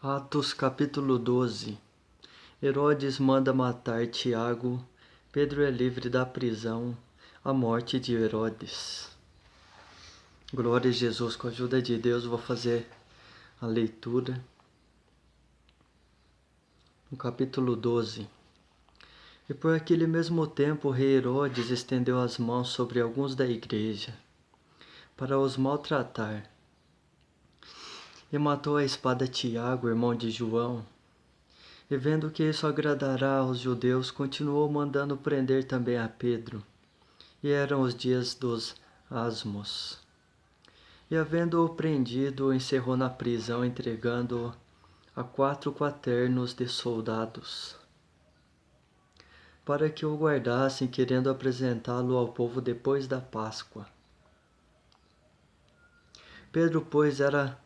Atos capítulo 12. Herodes manda matar Tiago. Pedro é livre da prisão. A morte de Herodes. Glória a Jesus, com a ajuda de Deus vou fazer a leitura. No capítulo 12. E por aquele mesmo tempo o rei Herodes estendeu as mãos sobre alguns da igreja, para os maltratar. E matou a espada Tiago, irmão de João. E vendo que isso agradará aos judeus, continuou mandando prender também a Pedro. E eram os dias dos asmos. E havendo-o prendido, o encerrou na prisão, entregando-o a 4 quaternos de soldados, para que o guardassem, querendo apresentá-lo ao povo depois da Páscoa. Pedro, pois, era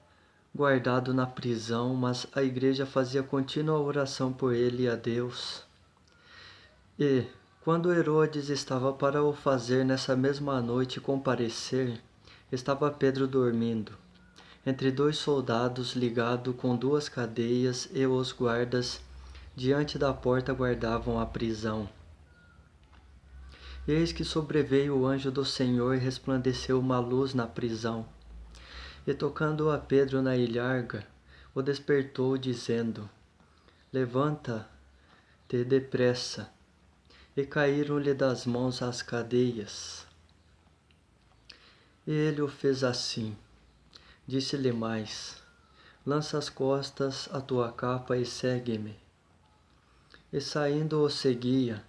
guardado na prisão, mas a igreja fazia contínua oração por ele e a Deus. E, quando Herodes estava para o fazer nessa mesma noite comparecer, estava Pedro dormindo, entre 2 soldados, ligado com 2 cadeias, e os guardas diante da porta guardavam a prisão. Eis que sobreveio o anjo do Senhor e resplandeceu uma luz na prisão. E tocando a Pedro na ilharga, o despertou, dizendo: Levanta-te depressa. E caíram-lhe das mãos as cadeias. E ele o fez assim. Disse-lhe mais: Lança às costas a tua capa e segue-me. E saindo o seguia,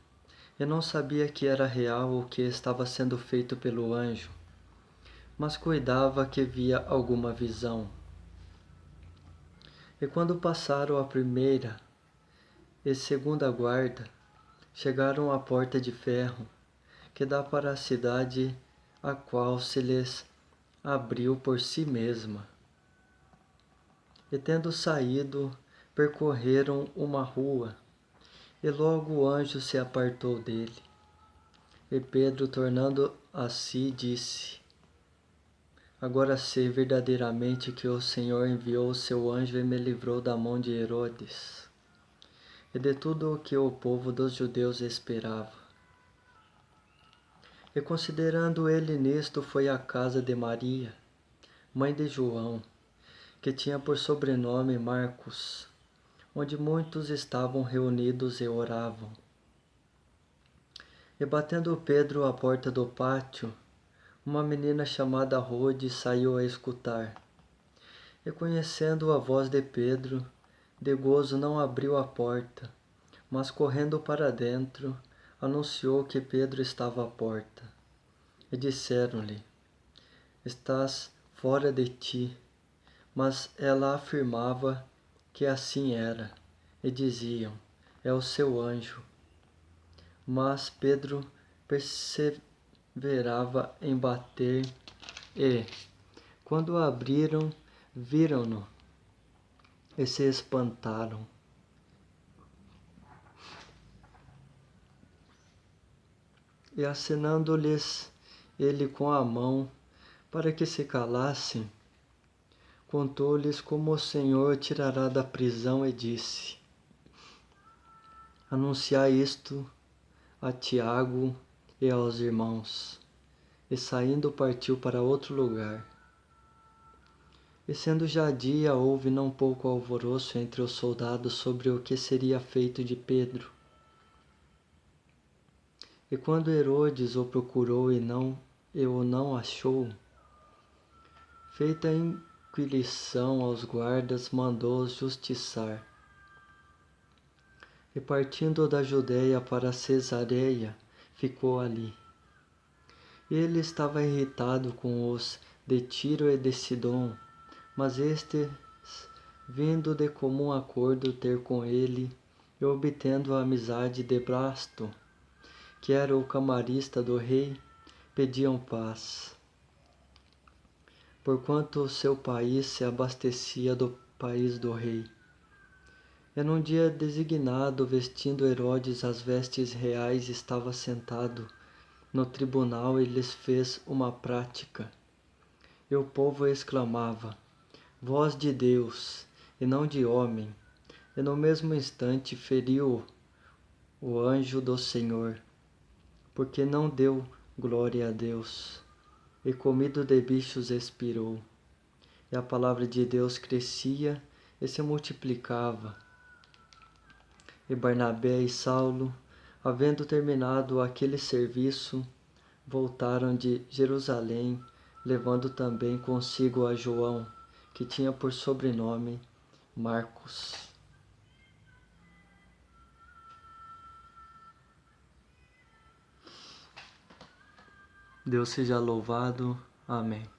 e não sabia que era real o que estava sendo feito pelo anjo, mas cuidava que via alguma visão. E quando passaram a primeira e segunda guarda, chegaram à porta de ferro, que dá para a cidade, a qual se lhes abriu por si mesma. E tendo saído, percorreram uma rua, e logo o anjo se apartou dele. E Pedro, tornando a si, disse: Agora sei verdadeiramente que o Senhor enviou o seu anjo e me livrou da mão de Herodes, e de tudo o que o povo dos judeus esperava. E considerando ele nisto, foi à casa de Maria, mãe de João, que tinha por sobrenome Marcos, onde muitos estavam reunidos e oravam. E batendo Pedro à porta do pátio, uma menina chamada Rode saiu a escutar. E conhecendo a voz de Pedro, de gozo não abriu a porta, mas correndo para dentro, anunciou que Pedro estava à porta. E disseram-lhe: Estás fora de ti. Mas ela afirmava que assim era, e diziam: É o seu anjo. Mas Pedro perseverava em bater, e, quando abriram, viram-no, e se espantaram. E acenando-lhes ele com a mão, para que se calassem, contou-lhes como o Senhor tirará da prisão e disse: Anunciai isto a Tiago e aos irmãos. E saindo partiu para outro lugar. E sendo já dia, houve não pouco alvoroço entre os soldados sobre o que seria feito de Pedro. E quando Herodes o procurou e o não achou, feita a inquirição aos guardas, mandou-os justiçar. E partindo da Judeia para Cesareia, ficou ali. Ele estava irritado com os de Tiro e de Sidom, mas estes, vindo de comum acordo ter com ele, e obtendo a amizade de Blasto, que era o camarista do rei, pediam paz, porquanto o seu país se abastecia do país do rei. E num dia designado, vestindo Herodes as vestes reais, estava sentado no tribunal e lhes fez uma prática. E o povo exclamava: Voz de Deus! e não de homem. E no mesmo instante feriu o anjo do Senhor, porque não deu glória a Deus, e comido de bichos expirou. E a palavra de Deus crescia e se multiplicava. E Barnabé e Saulo, havendo terminado aquele serviço, voltaram de Jerusalém, levando também consigo a João, que tinha por sobrenome Marcos. Deus seja louvado. Amém.